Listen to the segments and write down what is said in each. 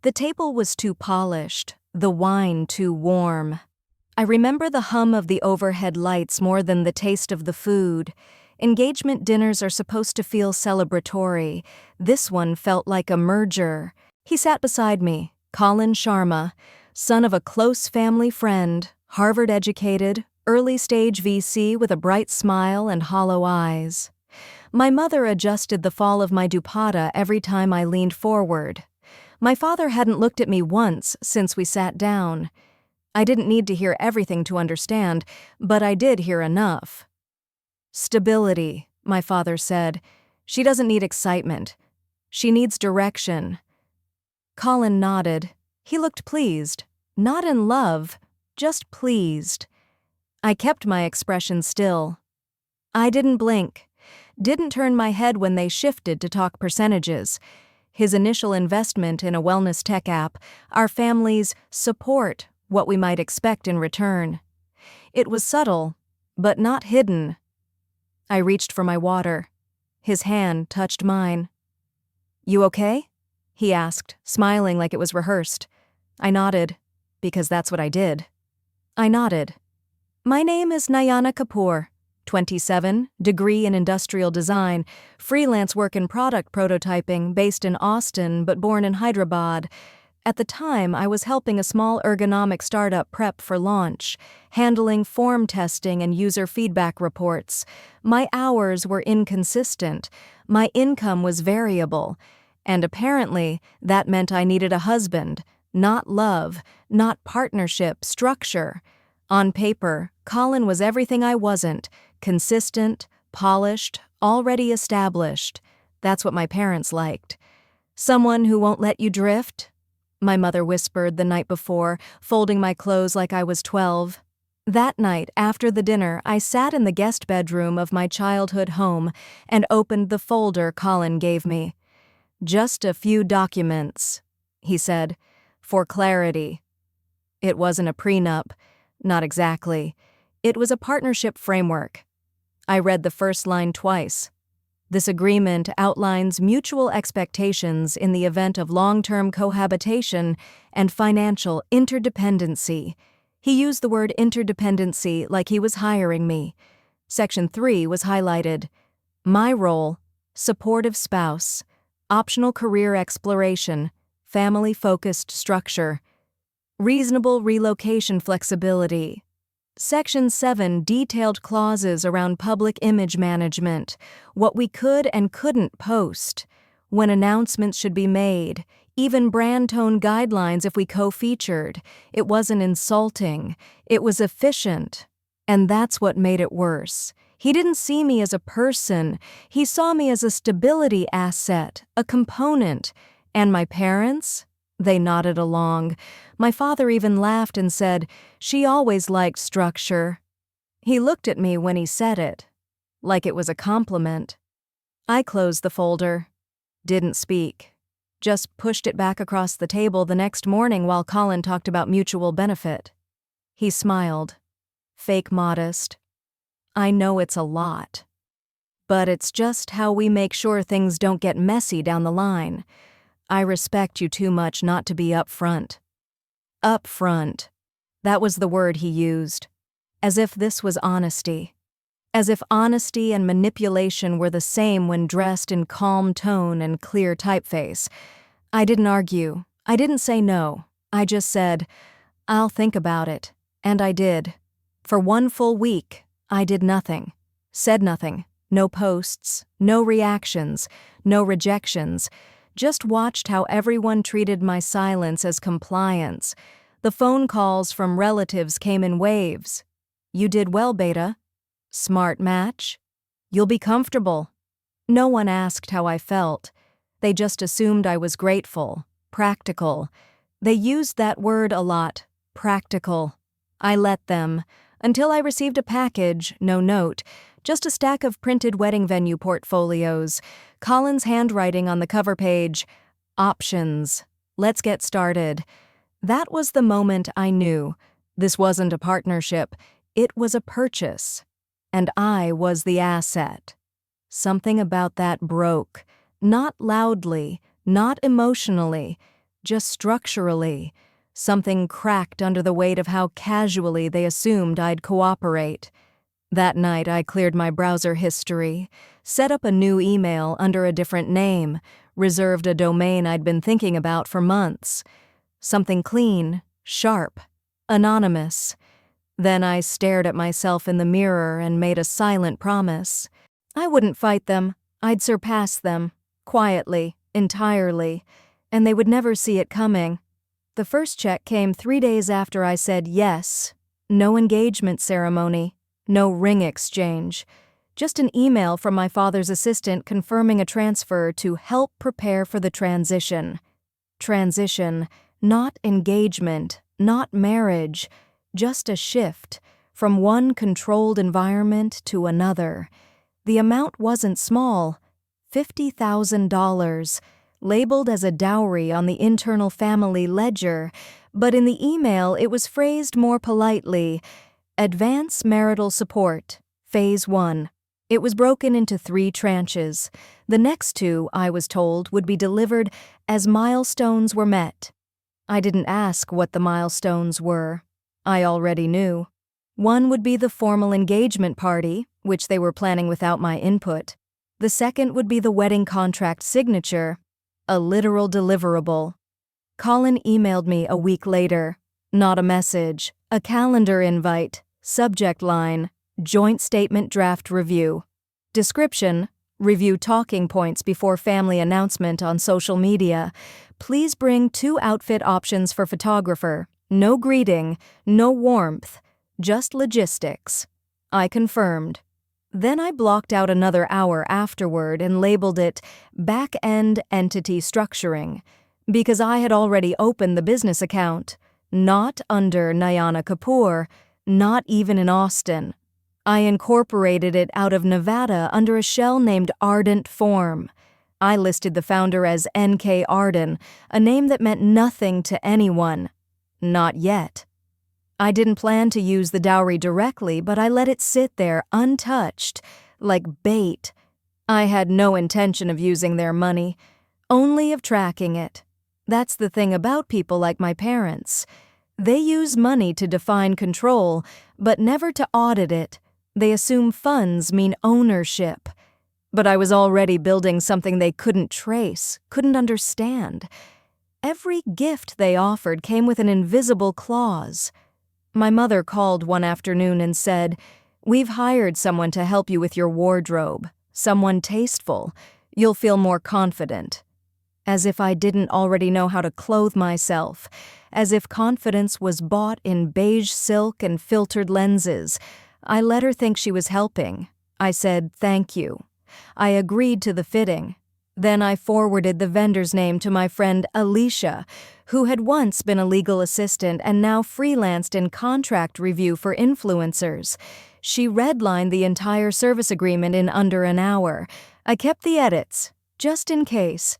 The table was too polished, the wine too warm. I remember the hum of the overhead lights more than the taste of the food. Engagement dinners are supposed to feel celebratory. This one felt like a merger. He sat beside me, Colin Sharma, son of a close family friend, Harvard-educated, early-stage VC with a bright smile and hollow eyes. My mother adjusted the fall of my dupatta every time I leaned forward. My father hadn't looked at me once since we sat down. I didn't need to hear everything to understand, but I did hear enough. "Stability," my father said. "She doesn't need excitement. She needs direction." Colin nodded. He looked pleased. Not in love, just pleased. I kept my expression still. I didn't blink. Didn't turn my head when they shifted to talk percentages. His initial investment in a wellness tech app, our family's support, what we might expect in return. It was subtle, but not hidden. I reached for my water. His hand touched mine. "You okay?" he asked, smiling like it was rehearsed. I nodded, because that's what I did. I nodded. "My name is Nayana Kapoor, 27, degree in industrial design, freelance work in product prototyping, based in Austin but born in Hyderabad. At the time, I was helping a small ergonomic startup prep for launch, handling form testing and user feedback reports. My hours were inconsistent. My income was variable. And apparently, that meant I needed a husband, not love, not partnership, structure. On paper, Colin was everything I wasn't: consistent, polished, already established. That's what my parents liked. "Someone who won't let you drift?" my mother whispered the night before, folding my clothes like I was 12. That night, after the dinner, I sat in the guest bedroom of my childhood home and opened the folder Colin gave me. "Just a few documents," he said, "for clarity." It wasn't a prenup. Not exactly. It was a partnership framework. I read the first line twice. "This agreement outlines mutual expectations in the event of long-term cohabitation and financial interdependency." He used the word interdependency like he was hiring me. Section 3 was highlighted. My role: supportive spouse, optional career exploration, family-focused structure, reasonable relocation flexibility. Section 7 detailed clauses around public image management, what we could and couldn't post, when announcements should be made, even brand tone guidelines if we co-featured. It wasn't insulting. It was efficient. And that's what made it worse. He didn't see me as a person. He saw me as a stability asset, a component. And my parents? They nodded along. My father even laughed and said, "She always liked structure." He looked at me when he said it, like it was a compliment. I closed the folder. Didn't speak. Just pushed it back across the table the next morning while Colin talked about mutual benefit. He smiled. Fake modest. "I know it's a lot. But it's just how we make sure things don't get messy down the line. I respect you too much not to be upfront." Upfront. That was the word he used. As if this was honesty. As if honesty and manipulation were the same when dressed in calm tone and clear typeface. I didn't argue. I didn't say no. I just said, "I'll think about it." And I did. For 1 full week, I did nothing. Said nothing. No posts, no reactions, no rejections. Just watched how everyone treated my silence as compliance. The phone calls from relatives came in waves. "You did well, Beta." "Smart match." "You'll be comfortable." No one asked how I felt. They just assumed I was grateful, practical. They used that word a lot, practical. I let them, until I received a package, no note, just a stack of printed wedding venue portfolios, Colin's handwriting on the cover page, "Options. Let's get started." That was the moment I knew. This wasn't a partnership. It was a purchase. And I was the asset. Something about that broke. Not loudly, not emotionally, just structurally. Something cracked under the weight of how casually they assumed I'd cooperate. That night, I cleared my browser history, set up a new email under a different name, reserved a domain I'd been thinking about for months. Something clean, sharp, anonymous. Then I stared at myself in the mirror and made a silent promise. I wouldn't fight them. I'd surpass them, quietly, entirely, and they would never see it coming. The first check came 3 days after I said yes. No engagement ceremony, no ring exchange. Just an email from my father's assistant confirming a transfer to help prepare for the transition. Transition, not engagement, not marriage, just a shift from one controlled environment to another. The amount wasn't small, $50,000, labeled as a dowry on the internal family ledger, but in the email it was phrased more politely, Advance Marital Support, Phase 1. It was broken into 3 tranches. The next 2, I was told, would be delivered as milestones were met. I didn't ask what the milestones were. I already knew. One would be the formal engagement party, which they were planning without my input. The second would be the wedding contract signature, a literal deliverable. Colin emailed me a week later. Not a message, a calendar invite, subject line, joint statement draft review. Description, review talking points before family announcement on social media. Please bring 2 outfit options for photographer. No greeting, no warmth, just logistics. I confirmed. Then I blocked out another hour afterward and labeled it back-end entity structuring, because I had already opened the business account, not under Nayana Kapoor, not even in Austin. I incorporated it out of Nevada under a shell named Ardent Form. I listed the founder as N.K. Arden, a name that meant nothing to anyone. Not yet. I didn't plan to use the dowry directly, but I let it sit there untouched, like bait. I had no intention of using their money, only of tracking it. That's the thing about people like my parents. They use money to define control, but never to audit it. They assume funds mean ownership. But I was already building something they couldn't trace, couldn't understand. Every gift they offered came with an invisible clause. My mother called one afternoon and said, "We've hired someone to help you with your wardrobe, someone tasteful. You'll feel more confident." As if I didn't already know how to clothe myself, as if confidence was bought in beige silk and filtered lenses. I let her think she was helping. I said, "Thank you." I agreed to the fitting. Then I forwarded the vendor's name to my friend Alicia, who had once been a legal assistant and now freelanced in contract review for influencers. She redlined the entire service agreement in under an hour. I kept the edits, just in case.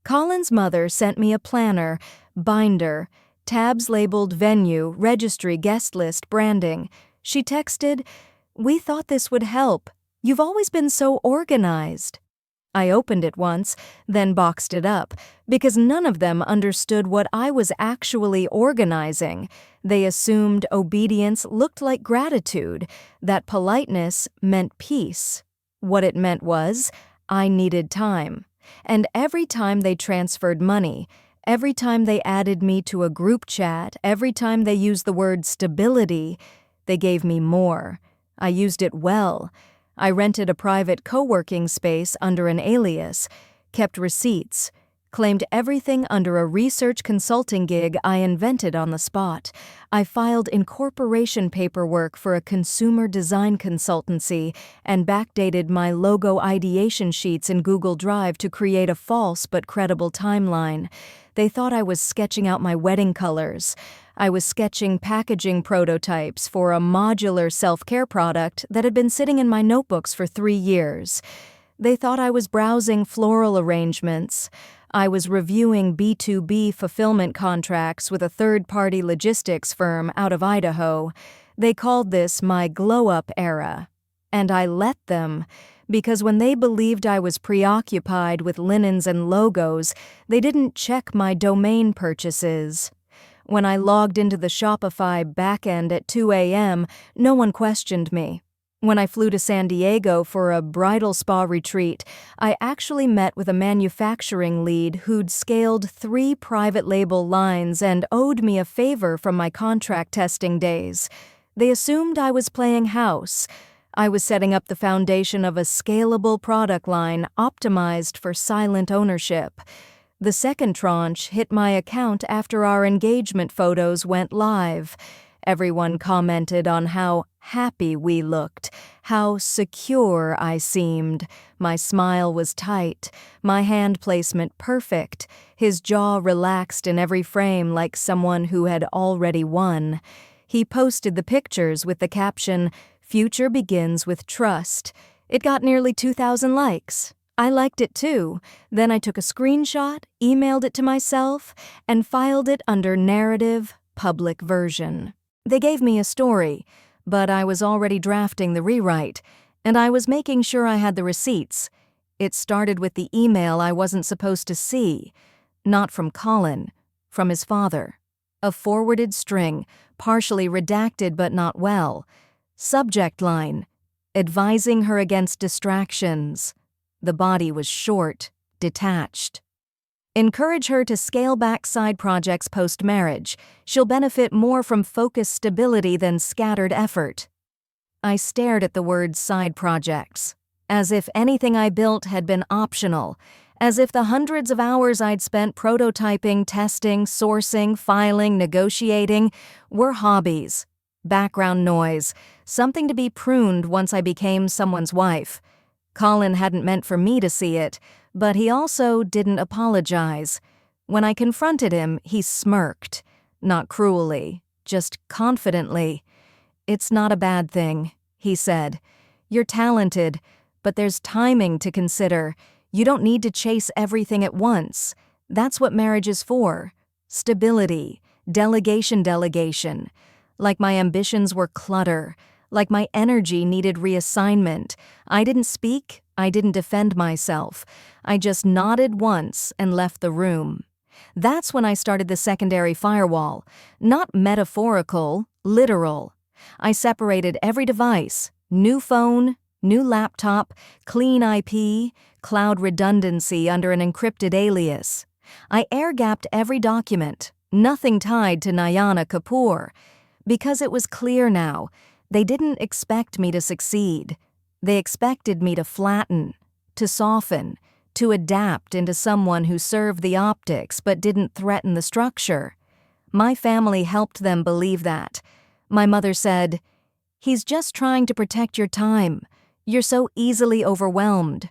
Colin's mother sent me a planner, binder, tabs labeled venue, registry, guest list, branding. She texted, "We thought this would help. You've always been so organized." I opened it once, then boxed it up, because none of them understood what I was actually organizing. They assumed obedience looked like gratitude, that politeness meant peace. What it meant was, I needed time. And every time they transferred money, every time they added me to a group chat, every time they used the word stability, they gave me more. I used it well. I rented a private co-working space under an alias, kept receipts, claimed everything under a research consulting gig I invented on the spot. I filed incorporation paperwork for a consumer design consultancy and backdated my logo ideation sheets in Google Drive to create a false but credible timeline. They thought I was sketching out my wedding colors. I was sketching packaging prototypes for a modular self-care product that had been sitting in my notebooks for 3 years. They thought I was browsing floral arrangements. I was reviewing B2B fulfillment contracts with a third-party logistics firm out of Idaho. They called this my glow-up era. And I let them, because when they believed I was preoccupied with linens and logos, they didn't check my domain purchases. When I logged into the Shopify backend at 2 a.m., no one questioned me. When I flew to San Diego for a bridal spa retreat, I actually met with a manufacturing lead who'd scaled 3 private label lines and owed me a favor from my contract testing days. They assumed I was playing house. I was setting up the foundation of a scalable product line optimized for silent ownership. The second tranche hit my account after our engagement photos went live. Everyone commented on how happy we looked, how secure I seemed. My smile was tight, my hand placement perfect, his jaw relaxed in every frame like someone who had already won. He posted the pictures with the caption, "Future begins with trust." It got nearly 2,000 likes. I liked it too. Then I took a screenshot, emailed it to myself, and filed it under narrative, public version. They gave me a story, but I was already drafting the rewrite, and I was making sure I had the receipts. It started with the email I wasn't supposed to see. Not from Colin, from his father. A forwarded string, partially redacted but not well. Subject line, advising her against distractions. The body was short, detached. Encourage her to scale back side projects post-marriage. She'll benefit more from focused stability than scattered effort. I stared at the words side projects, as if anything I built had been optional, as if the hundreds of hours I'd spent prototyping, testing, sourcing, filing, negotiating were hobbies, background noise, something to be pruned once I became someone's wife. Colin hadn't meant for me to see it, but he also didn't apologize. When I confronted him, he smirked, not cruelly, just confidently. "It's not a bad thing," he said. "You're talented, but there's timing to consider. You don't need to chase everything at once. That's what marriage is for. Stability, delegation. Like my ambitions were clutter, like my energy needed reassignment. I didn't speak, I didn't defend myself. I just nodded once and left the room. That's when I started the secondary firewall. Not metaphorical, literal. I separated every device, new phone, new laptop, clean IP, cloud redundancy under an encrypted alias. I air-gapped every document, nothing tied to Nayana Kapoor. Because it was clear now, they didn't expect me to succeed. They expected me to flatten, to soften, to adapt into someone who served the optics but didn't threaten the structure. My family helped them believe that. My mother said, "He's just trying to protect your time. You're so easily overwhelmed."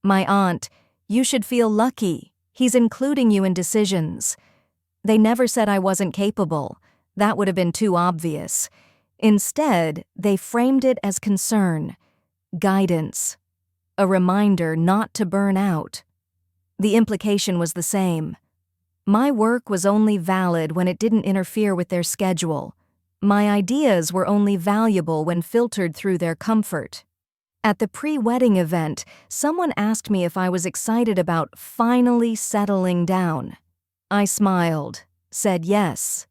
My aunt, "You should feel lucky. He's including you in decisions." They never said I wasn't capable. That would have been too obvious. Instead, they framed it as concern, guidance, a reminder not to burn out. The implication was the same. My work was only valid when it didn't interfere with their schedule. My ideas were only valuable when filtered through their comfort. At the pre-wedding event, someone asked me if I was excited about finally settling down. I smiled, said yes.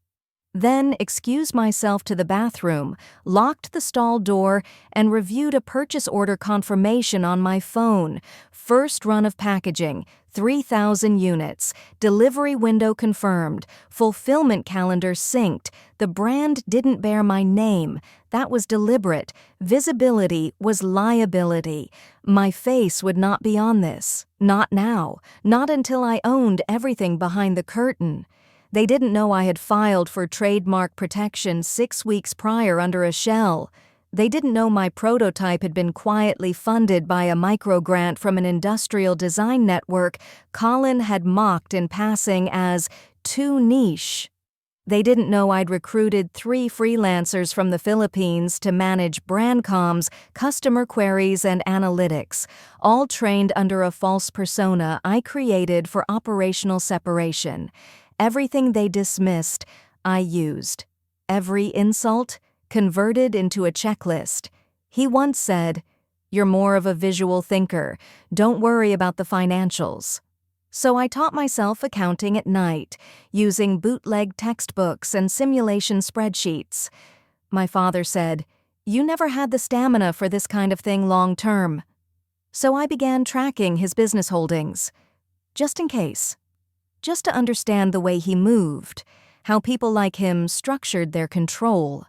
Then excused myself to the bathroom, locked the stall door, and reviewed a purchase order confirmation on my phone. First run of packaging, 3,000 units. Delivery window confirmed. Fulfillment calendar synced. The brand didn't bear my name. That was deliberate. Visibility was liability. My face would not be on this. Not now. Not until I owned everything behind the curtain. They didn't know I had filed for trademark protection 6 weeks prior under a shell. They didn't know my prototype had been quietly funded by a microgrant from an industrial design network Colin had mocked in passing as too niche. They didn't know I'd recruited 3 freelancers from the Philippines to manage brand comms, customer queries, and analytics, all trained under a false persona I created for operational separation. Everything they dismissed, I used. Every insult, converted into a checklist. He once said, You're more of a visual thinker. Don't worry about the financials." So I taught myself accounting at night, using bootleg textbooks and simulation spreadsheets. My father said, "You never had the stamina for this kind of thing long term." So I began tracking his business holdings. Just in case. Just to understand the way he moved, how people like him structured their control.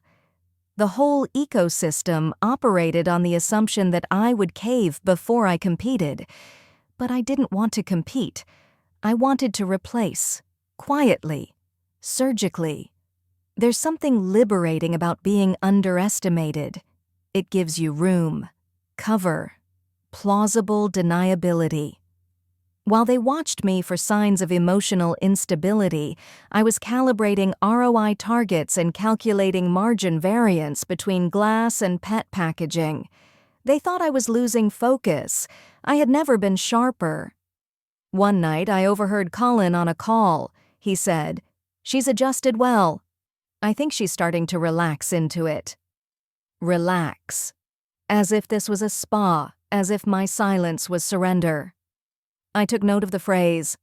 The whole ecosystem operated on the assumption that I would cave before I competed. But I didn't want to compete. I wanted to replace. Quietly. Surgically. There's something liberating about being underestimated. It gives you room, cover, plausible deniability. While they watched me for signs of emotional instability, I was calibrating ROI targets and calculating margin variance between glass and pet packaging. They thought I was losing focus. I had never been sharper. One night, I overheard Colin on a call. He said, "She's adjusted well. I think she's starting to relax into it." Relax. As if this was a spa, as if my silence was surrender. I took note of the phrase,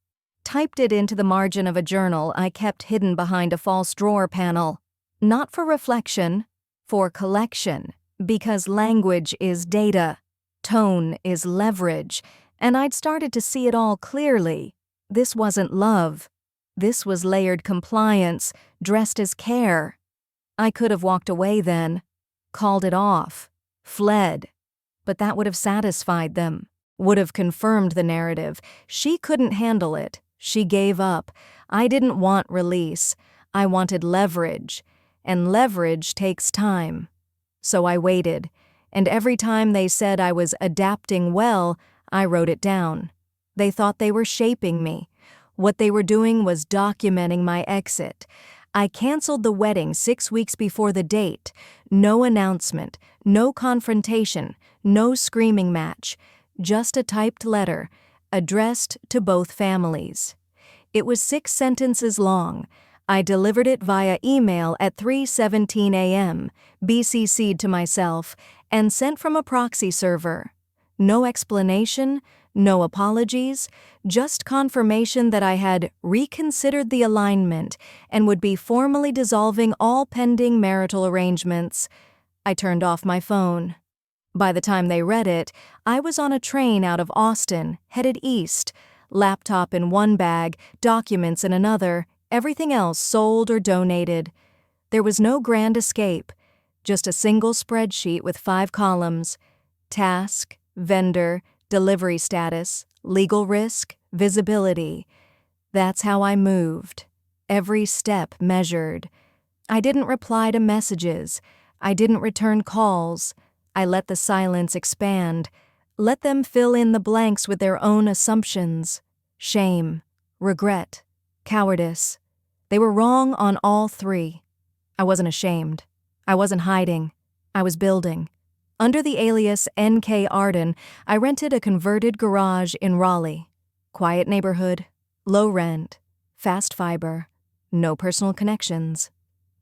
typed it into the margin of a journal I kept hidden behind a false drawer panel. Not for reflection, for collection, because language is data, tone is leverage, and I'd started to see it all clearly. This wasn't love. This was layered compliance, dressed as care. I could have walked away then, called it off, fled, but that would have satisfied them. Would have confirmed the narrative. She couldn't handle it. She gave up. I didn't want release. I wanted leverage. And leverage takes time. So I waited. And every time they said I was adapting well, I wrote it down. They thought they were shaping me. What they were doing was documenting my exit. I canceled the wedding 6 weeks before the date. No announcement. No confrontation. No screaming match. Just a typed letter, addressed to both families. It was 6 sentences long. I delivered it via email at 3:17 a.m., BCC'd to myself, and sent from a proxy server. No explanation, no apologies, just confirmation that I had reconsidered the alignment and would be formally dissolving all pending marital arrangements. I turned off my phone. By the time they read it, I was on a train out of Austin, headed east, laptop in one bag, documents in another, everything else sold or donated. There was no grand escape, just a single spreadsheet with 5 columns: task, vendor, delivery status, legal risk, visibility. That's how I moved. Every step measured. I didn't reply to messages. I didn't return calls. I let the silence expand, let them fill in the blanks with their own assumptions. Shame, regret, cowardice. They were wrong on all 3. I wasn't ashamed. I wasn't hiding. I was building. Under the alias N.K. Arden, I rented a converted garage in Raleigh. Quiet neighborhood, low rent, fast fiber, no personal connections.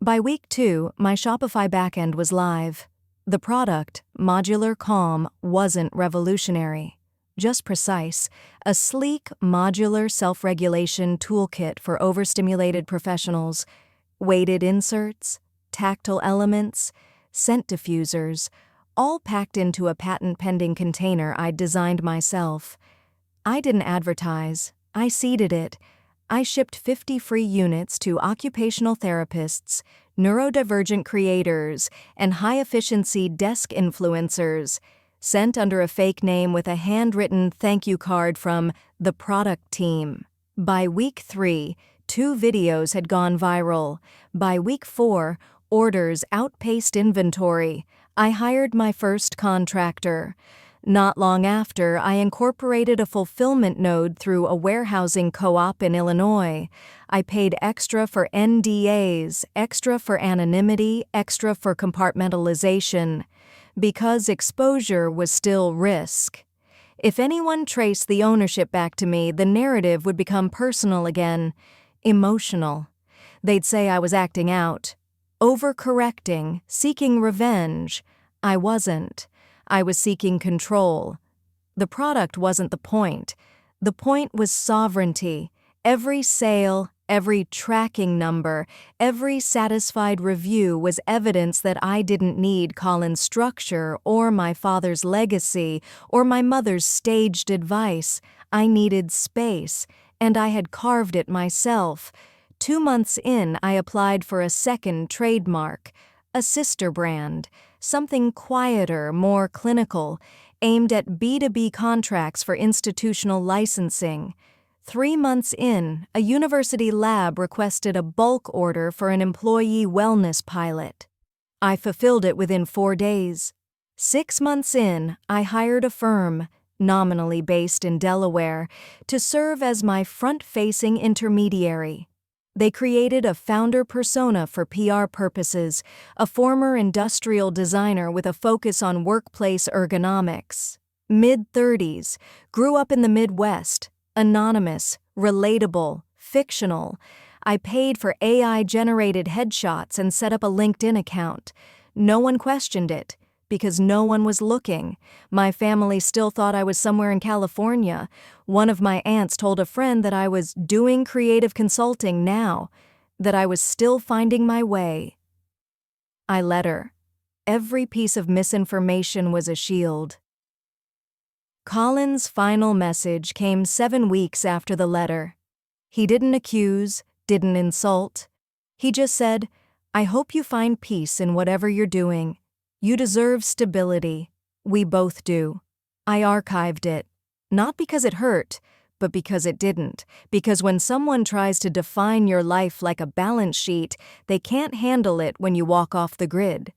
By week 2, my Shopify backend was live. The product, Modular Calm, wasn't revolutionary, just precise, a sleek, modular self-regulation toolkit for overstimulated professionals, weighted inserts, tactile elements, scent diffusers, all packed into a patent-pending container I'd designed myself. I didn't advertise, I seeded it. I shipped 50 free units to occupational therapists, neurodivergent creators, and high-efficiency desk influencers, sent under a fake name with a handwritten thank you card from the product team. By week 3, 2 videos had gone viral. By week 4, orders outpaced inventory. I hired my first contractor. Not long after, I incorporated a fulfillment node through a warehousing co-op in Illinois. I paid extra for NDAs, extra for anonymity, extra for compartmentalization, because exposure was still risk. If anyone traced the ownership back to me, the narrative would become personal again, emotional. They'd say I was acting out, overcorrecting, seeking revenge. I wasn't. I was seeking control. The product wasn't the point. The point was sovereignty. Every sale, every tracking number, every satisfied review was evidence that I didn't need Colin's structure or my father's legacy or my mother's staged advice. I needed space, and I had carved it myself. 2 months in, I applied for a second trademark, a sister brand, something quieter, more clinical, aimed at B2B contracts for institutional licensing. 3 months in, a university lab requested a bulk order for an employee wellness pilot. I fulfilled it within 4 days. 6 months in, I hired a firm, nominally based in Delaware, to serve as my front-facing intermediary. They created a founder persona for PR purposes, a former industrial designer with a focus on workplace ergonomics. Mid-30s, grew up in the Midwest, anonymous, relatable, fictional. I paid for AI-generated headshots and set up a LinkedIn account. No one questioned it, because no one was looking. My family still thought I was somewhere in California. One of my aunts told a friend that I was doing creative consulting now, that I was still finding my way. I let her. Every piece of misinformation was a shield. Colin's final message came 7 weeks after the letter. He didn't accuse, didn't insult. He just said, "I hope you find peace in whatever you're doing. You deserve stability. We both do." I archived it, not because it hurt, but because it didn't. Because when someone tries to define your life like a balance sheet, they can't handle it when you walk off the grid.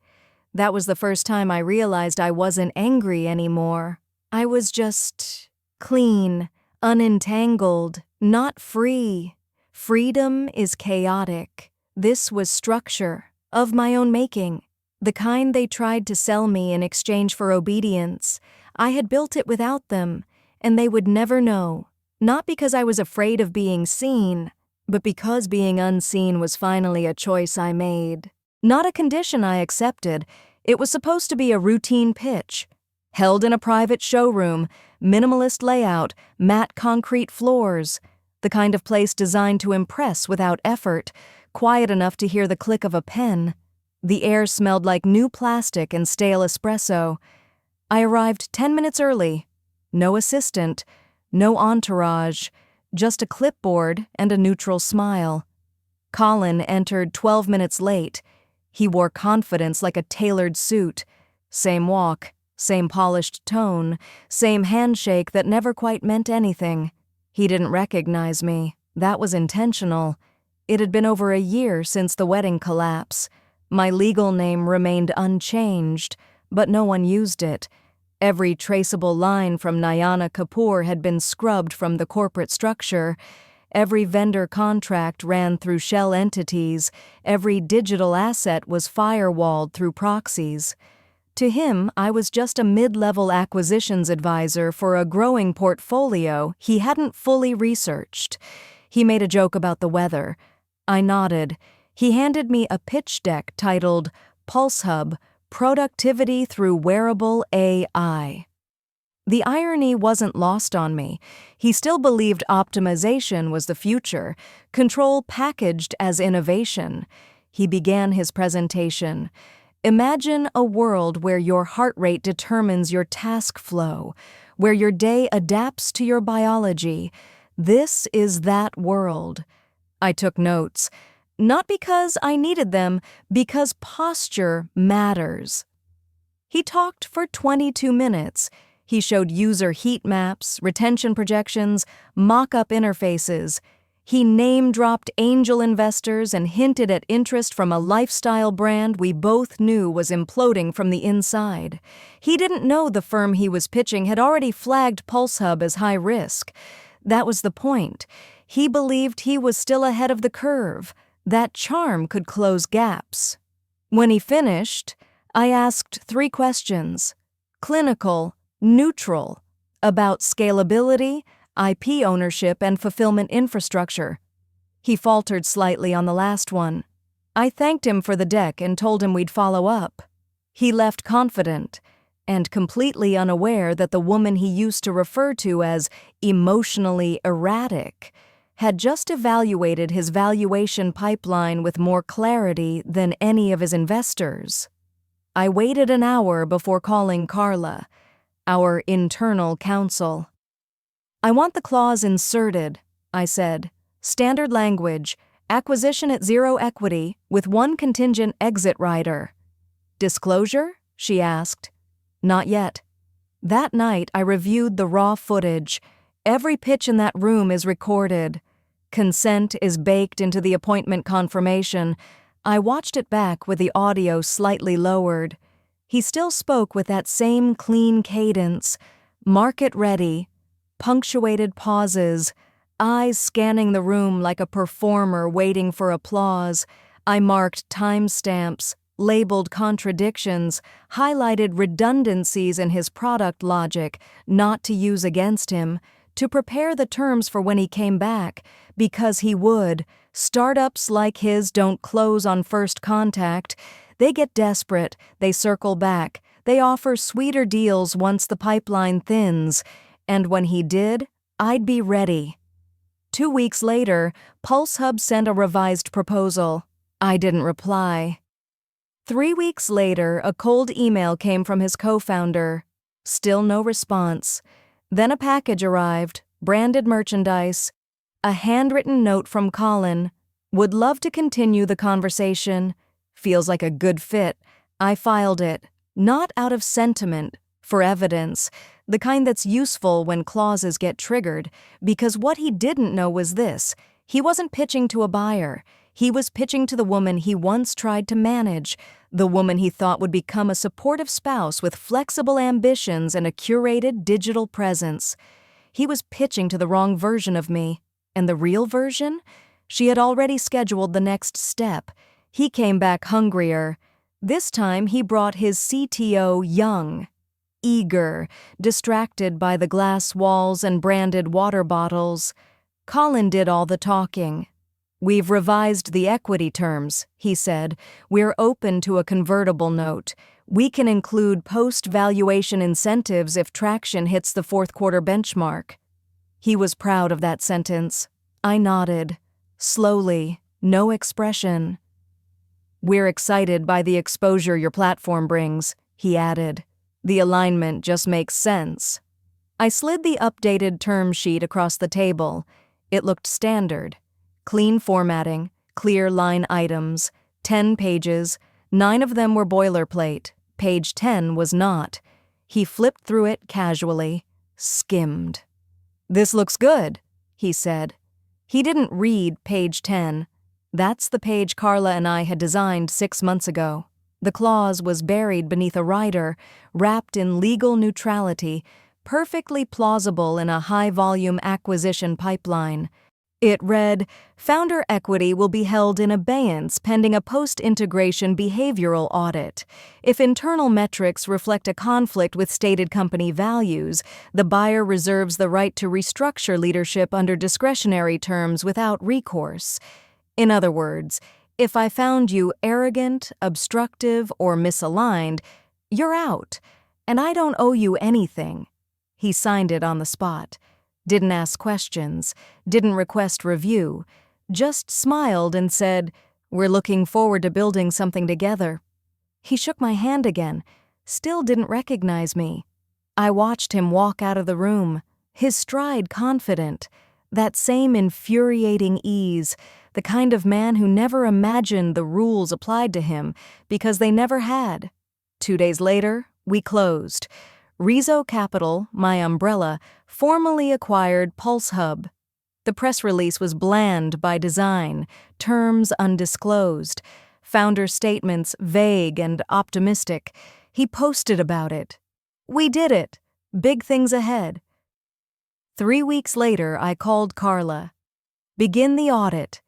That was the first time I realized I wasn't angry anymore. I was just clean, unentangled, not free. Freedom is chaotic. This was structure, of my own making. The kind they tried to sell me in exchange for obedience. I had built it without them, and they would never know. Not because I was afraid of being seen, but because being unseen was finally a choice I made. Not a condition I accepted. It was supposed to be a routine pitch. Held in a private showroom, minimalist layout, matte concrete floors. The kind of place designed to impress without effort, quiet enough to hear the click of a pen. The air smelled like new plastic and stale espresso. I arrived 10 minutes early. No assistant, no entourage, just a clipboard and a neutral smile. Colin entered 12 minutes late. He wore confidence like a tailored suit. Same walk, same polished tone, same handshake that never quite meant anything. He didn't recognize me. That was intentional. It had been over a year since the wedding collapse. My legal name remained unchanged, but no one used it. Every traceable line from Nayana Kapoor had been scrubbed from the corporate structure. Every vendor contract ran through shell entities. Every digital asset was firewalled through proxies. To him, I was just a mid-level acquisitions advisor for a growing portfolio he hadn't fully researched. He made a joke about the weather. I nodded. He handed me a pitch deck titled Pulse Hub: Productivity Through Wearable AI. The irony wasn't lost on me. He still believed optimization was the future, control packaged as innovation. He began his presentation. Imagine a world where your heart rate determines your task flow, where your day adapts to your biology. This is that world. I took notes. Not because I needed them, because posture matters. He talked for 22 minutes. He showed user heat maps, retention projections, mock-up interfaces. He name-dropped angel investors and hinted at interest from a lifestyle brand we both knew was imploding from the inside. He didn't know the firm he was pitching had already flagged PulseHub as high risk. That was the point. He believed he was still ahead of the curve. That charm could close gaps. When he finished, I asked 3 questions. Clinical, neutral, about scalability, IP ownership, and fulfillment infrastructure. He faltered slightly on the last one. I thanked him for the deck and told him we'd follow up. He left confident. and completely unaware that the woman he used to refer to as emotionally erratic had just evaluated his valuation pipeline with more clarity than any of his investors. I waited an hour before calling Carla, our internal counsel. "I want the clause inserted," I said. "Standard language, acquisition at zero equity with one contingent exit rider." "Disclosure?" she asked. "Not yet." That night, I reviewed the raw footage. Every pitch in that room is recorded. Consent is baked into the appointment confirmation. I watched it back with the audio slightly lowered. He still spoke with that same clean cadence, market ready, punctuated pauses, eyes scanning the room like a performer waiting for applause. I marked timestamps, labeled contradictions, highlighted redundancies in his product logic, not to use against him, to prepare the terms for when he came back, because he would. Startups like his don't close on first contact. They get desperate, they circle back, they offer sweeter deals once the pipeline thins, and when he did, I'd be ready. 2 weeks later, PulseHub sent a revised proposal. I didn't reply. 3 weeks later, a cold email came from his co-founder. Still no response. Then a package arrived, branded merchandise, a handwritten note from Colin. "Would love to continue the conversation. Feels like a good fit." I filed it, not out of sentiment, for evidence, the kind that's useful when clauses get triggered, because what he didn't know was this: he wasn't pitching to a buyer. He was pitching to the woman he once tried to manage, the woman he thought would become a supportive spouse with flexible ambitions and a curated digital presence. He was pitching to the wrong version of me. And the real version? She had already scheduled the next step. He came back hungrier. This time he brought his CTO young, eager, distracted by the glass walls and branded water bottles. Colin did all the talking. "We've revised the equity terms," he said. "We're open to a convertible note. We can include post-valuation incentives if traction hits the fourth quarter benchmark." He was proud of that sentence. I nodded. Slowly, no expression. "We're excited by the exposure your platform brings," he added. "The alignment just makes sense." I slid the updated term sheet across the table. It looked standard. Clean formatting, clear line items, 10 pages, 9 of them were boilerplate. Page 10 was not. He flipped through it casually, skimmed. "This looks good," he said. He didn't read page 10. That's the page Carla and I had designed 6 months ago. The clause was buried beneath a rider, wrapped in legal neutrality, perfectly plausible in a high-volume acquisition pipeline. It read, "Founder equity will be held in abeyance pending a post-integration behavioral audit. If internal metrics reflect a conflict with stated company values, the buyer reserves the right to restructure leadership under discretionary terms without recourse." In other words, if I found you arrogant, obstructive, or misaligned, you're out, and I don't owe you anything. He signed it on the spot. Didn't ask questions, didn't request review, just smiled and said, "We're looking forward to building something together." He shook my hand again, still didn't recognize me. I watched him walk out of the room, his stride confident, that same infuriating ease, the kind of man who never imagined the rules applied to him because they never had. 2 days later, we closed. Rizzo Capital, my umbrella, formally acquired PulseHub. The press release was bland by design, terms undisclosed, founder statements vague and optimistic. He posted about it. "We did it. Big things ahead." 3 weeks later, I called Carla. "Begin the audit."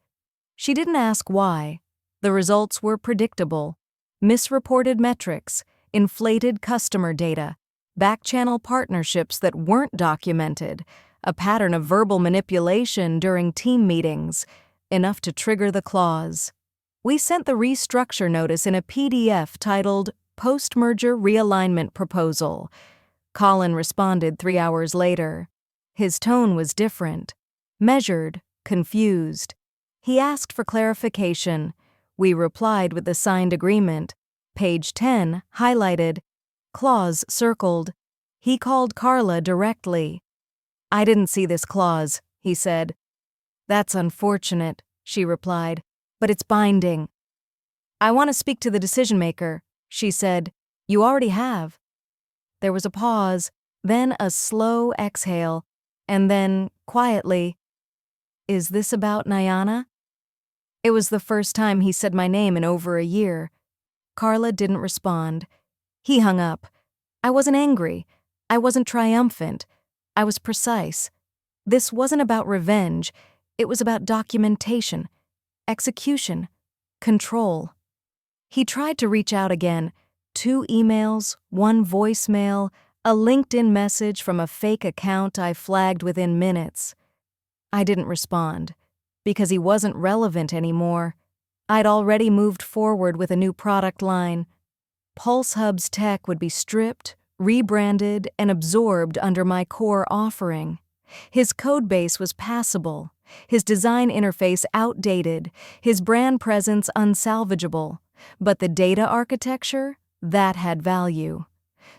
She didn't ask why. The results were predictable. Misreported metrics, inflated customer data, back-channel partnerships that weren't documented, a pattern of verbal manipulation during team meetings, enough to trigger the clause. We sent the restructure notice in a PDF titled post-merger realignment proposal. Colin responded 3 hours later. His tone was different, measured, confused. He asked for clarification. We replied with the signed agreement. Page 10, highlighted. Clause circled. He called Carla directly. "I didn't see this clause," he said. "That's unfortunate," she replied, "but it's binding." "I want to speak to the decision-maker," she said. "You already have." There was a pause, then a slow exhale, and then, quietly, "Is this about Nyana?" It was the first time he said my name in over a year. Carla didn't respond. He hung up. I wasn't angry. I wasn't triumphant. I was precise. This wasn't about revenge. It was about documentation, execution, control. He tried to reach out again. 2 emails, 1 voicemail, a LinkedIn message from a fake account I flagged within minutes. I didn't respond, because he wasn't relevant anymore. I'd already moved forward with a new product line. PulseHub's tech would be stripped, rebranded, and absorbed under my core offering. His codebase was passable, his design interface outdated, his brand presence unsalvageable, but the data architecture, that had value.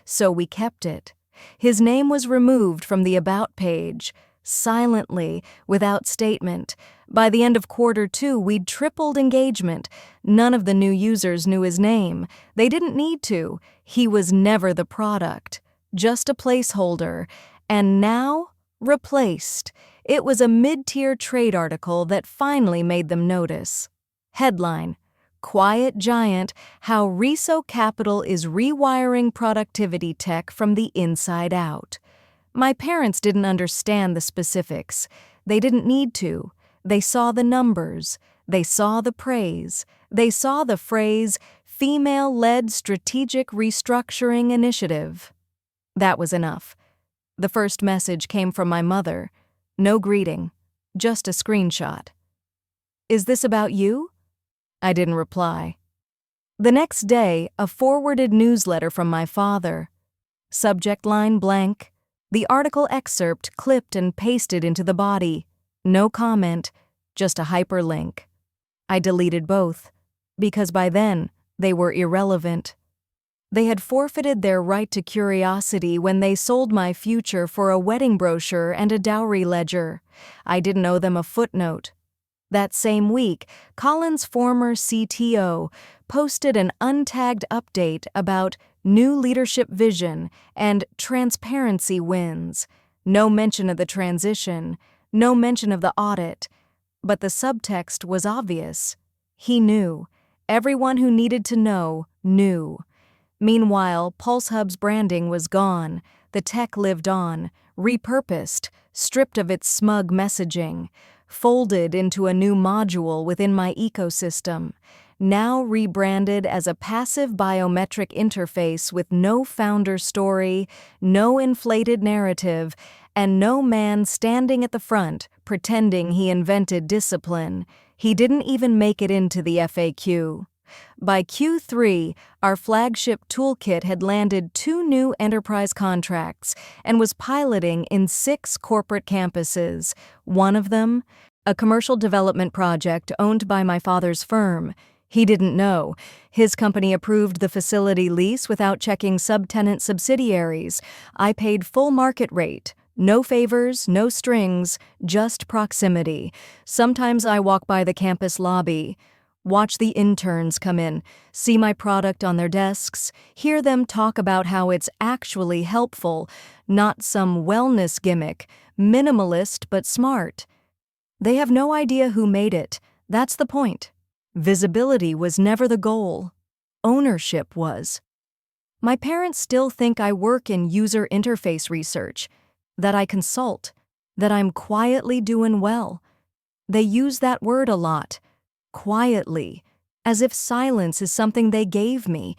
So we kept it. His name was removed from the About page, silently, without statement. By the end of Q2, we'd tripled engagement. None of the new users knew his name. They didn't need to. He was never the product, just a placeholder. And now, replaced. It was a mid-tier trade article that finally made them notice. Headline: Quiet Giant, How Riso Capital is Rewiring Productivity Tech from the Inside Out. My parents didn't understand the specifics. They didn't need to. They saw the numbers. They saw the praise. They saw the phrase, female-led strategic restructuring initiative. That was enough. The first message came from my mother. No greeting, just a screenshot. "Is this about you?" I didn't reply. The next day, a forwarded newsletter from my father. Subject line blank. The article excerpt clipped and pasted into the body. No comment, just a hyperlink. I deleted both, because by then, they were irrelevant. They had forfeited their right to curiosity when they sold my future for a wedding brochure and a dowry ledger. I didn't owe them a footnote. That same week, Colin's former CTO posted an untagged update about new leadership vision and transparency wins. No mention of the transition, no mention of the audit. But the subtext was obvious. He knew. Everyone who needed to know knew. Meanwhile, PulseHub's branding was gone. The tech lived on, repurposed, stripped of its smug messaging, folded into a new module within my ecosystem, now rebranded as a passive biometric interface with no founder story, no inflated narrative, and no man standing at the front pretending he invented discipline. He didn't even make it into the FAQ. By Q3, our flagship toolkit had landed 2 new enterprise contracts and was piloting in 6 corporate campuses. One of them, a commercial development project owned by my father's firm. He didn't know. His company approved the facility lease without checking subtenant subsidiaries. I paid full market rate. No favors, no strings, just proximity. Sometimes I walk by the campus lobby, watch the interns come in, see my product on their desks, hear them talk about how it's actually helpful, not some wellness gimmick, minimalist but smart. They have no idea who made it. That's the point. Visibility was never the goal. Ownership was. My parents still think I work in user interface research, that I consult, that I'm quietly doing well. They use that word a lot. Quietly, as if silence is something they gave me,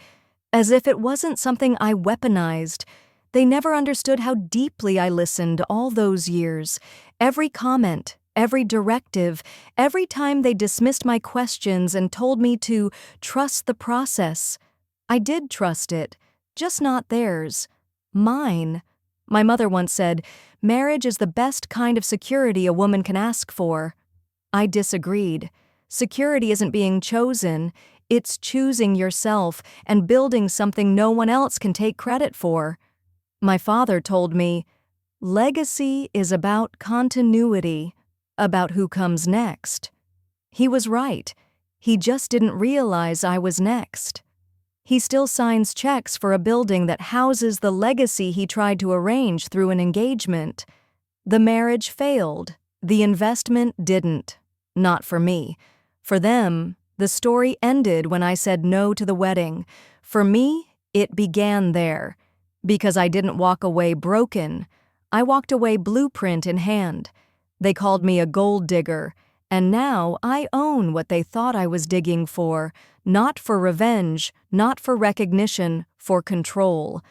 as if it wasn't something I weaponized. They never understood how deeply I listened all those years. Every comment, every directive, every time they dismissed my questions and told me to trust the process. I did trust it, just not theirs. Mine. My mother once said, "Marriage is the best kind of security a woman can ask for." I disagreed. Security isn't being chosen, it's choosing yourself and building something no one else can take credit for. My father told me, legacy is about continuity, about who comes next. He was right. He just didn't realize I was next. He still signs checks for a building that houses the legacy he tried to arrange through an engagement. The marriage failed. The investment didn't. Not for me. For them, the story ended when I said no to the wedding. For me, it began there. Because I didn't walk away broken. I walked away blueprint in hand. They called me a gold digger, and now I own what they thought I was digging for, not for revenge, not for recognition, for control.